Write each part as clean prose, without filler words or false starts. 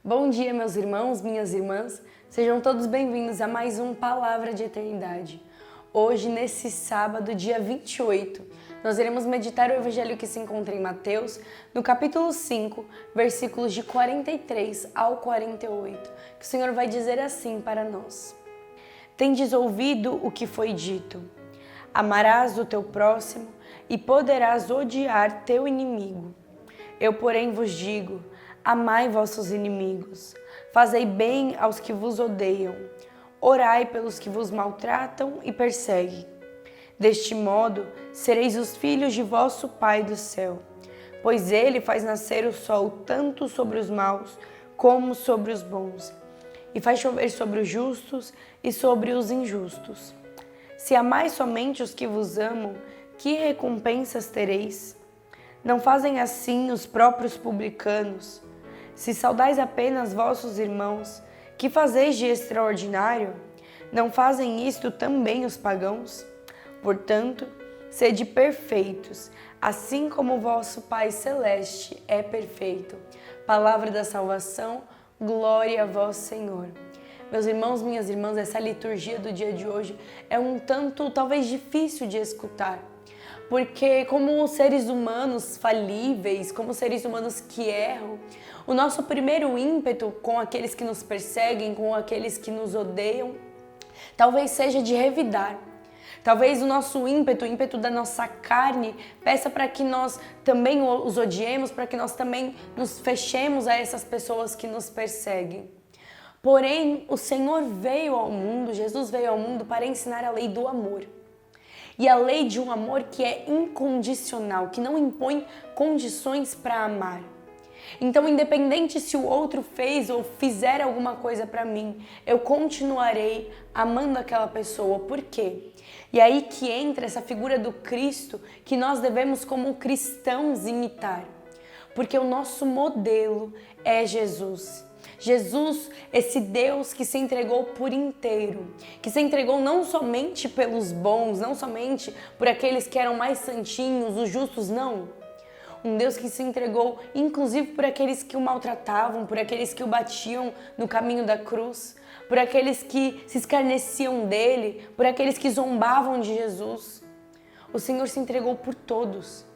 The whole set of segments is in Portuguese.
Bom dia, meus irmãos, minhas irmãs. Sejam todos bem-vindos a mais um Palavra de Eternidade. Hoje, nesse sábado, dia 28, nós iremos meditar o evangelho que se encontra em Mateus, no capítulo 5, versículos de 43 ao 48, que o Senhor vai dizer assim para nós: Tendes ouvido o que foi dito: amarás o teu próximo e poderás odiar teu inimigo. Eu, porém, vos digo: amai vossos inimigos, fazei bem aos que vos odeiam, orai pelos que vos maltratam e perseguem. Deste modo, sereis os filhos de vosso Pai do céu, pois ele faz nascer o sol tanto sobre os maus como sobre os bons, e faz chover sobre os justos e sobre os injustos. Se amais somente os que vos amam, que recompensas tereis? Não fazem assim os próprios publicanos? Se saudais apenas vossos irmãos, que fazeis de extraordinário? Não fazem isto também os pagãos? Portanto, sede perfeitos, assim como vosso Pai Celeste é perfeito. Palavra da salvação, glória a vós, Senhor. Meus irmãos, minhas irmãs, essa liturgia do dia de hoje é um tanto, talvez, difícil de escutar. Porque como seres humanos falíveis, como seres humanos que erram, o nosso primeiro ímpeto com aqueles que nos perseguem, com aqueles que nos odeiam, talvez seja de revidar. Talvez o nosso ímpeto, o ímpeto da nossa carne, peça para que nós também os odiemos, para que nós também nos fechemos a essas pessoas que nos perseguem. Porém, o Senhor veio ao mundo, Jesus veio ao mundo para ensinar a lei do amor. E a lei de um amor que é incondicional, que não impõe condições para amar. Então, independente se o outro fez ou fizer alguma coisa para mim, eu continuarei amando aquela pessoa. Por quê? E aí que entra essa figura do Cristo que nós devemos, como cristãos, imitar. Porque o nosso modelo é Jesus. Jesus, esse Deus que se entregou por inteiro, que se entregou não somente pelos bons, não somente por aqueles que eram mais santinhos, os justos, não. Um Deus que se entregou inclusive por aqueles que o maltratavam, por aqueles que o batiam no caminho da cruz, por aqueles que se escarneciam dele, por aqueles que zombavam de Jesus. O Senhor se entregou por todos.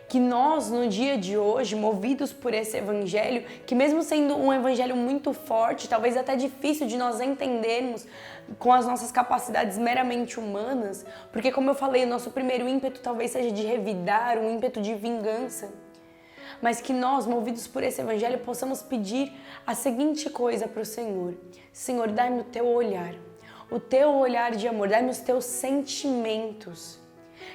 Que nós, no dia de hoje, movidos por esse evangelho, que mesmo sendo um evangelho muito forte, talvez até difícil de nós entendermos com as nossas capacidades meramente humanas, porque, como eu falei, o nosso primeiro ímpeto talvez seja de revidar, um ímpeto de vingança, mas que nós, movidos por esse evangelho, possamos pedir a seguinte coisa para o Senhor: Senhor, dai-me o teu olhar de amor, dai-me os teus sentimentos.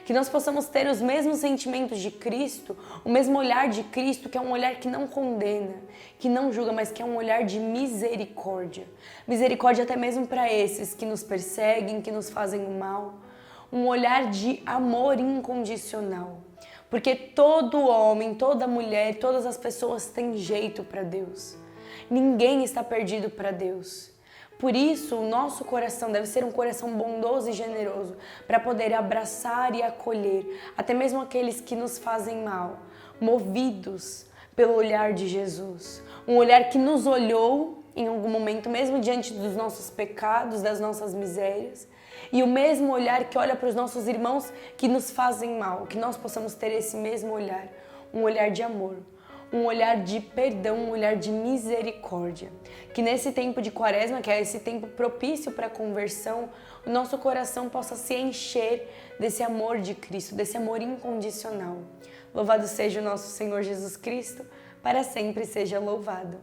Que nós possamos ter os mesmos sentimentos de Cristo, o mesmo olhar de Cristo, que é um olhar que não condena, que não julga, mas que é um olhar de misericórdia. Misericórdia até mesmo para esses que nos perseguem, que nos fazem o mal. Um olhar de amor incondicional. Porque todo homem, toda mulher, todas as pessoas têm jeito para Deus. Ninguém está perdido para Deus. Por isso, o nosso coração deve ser um coração bondoso e generoso para poder abraçar e acolher até mesmo aqueles que nos fazem mal, movidos pelo olhar de Jesus. Um olhar que nos olhou em algum momento, mesmo diante dos nossos pecados, das nossas misérias, e o mesmo olhar que olha para os nossos irmãos que nos fazem mal, que nós possamos ter esse mesmo olhar, um olhar de amor. Um olhar de perdão, um olhar de misericórdia. Que nesse tempo de quaresma, que é esse tempo propício para a conversão, o nosso coração possa se encher desse amor de Cristo, desse amor incondicional. Louvado seja o nosso Senhor Jesus Cristo, para sempre seja louvado.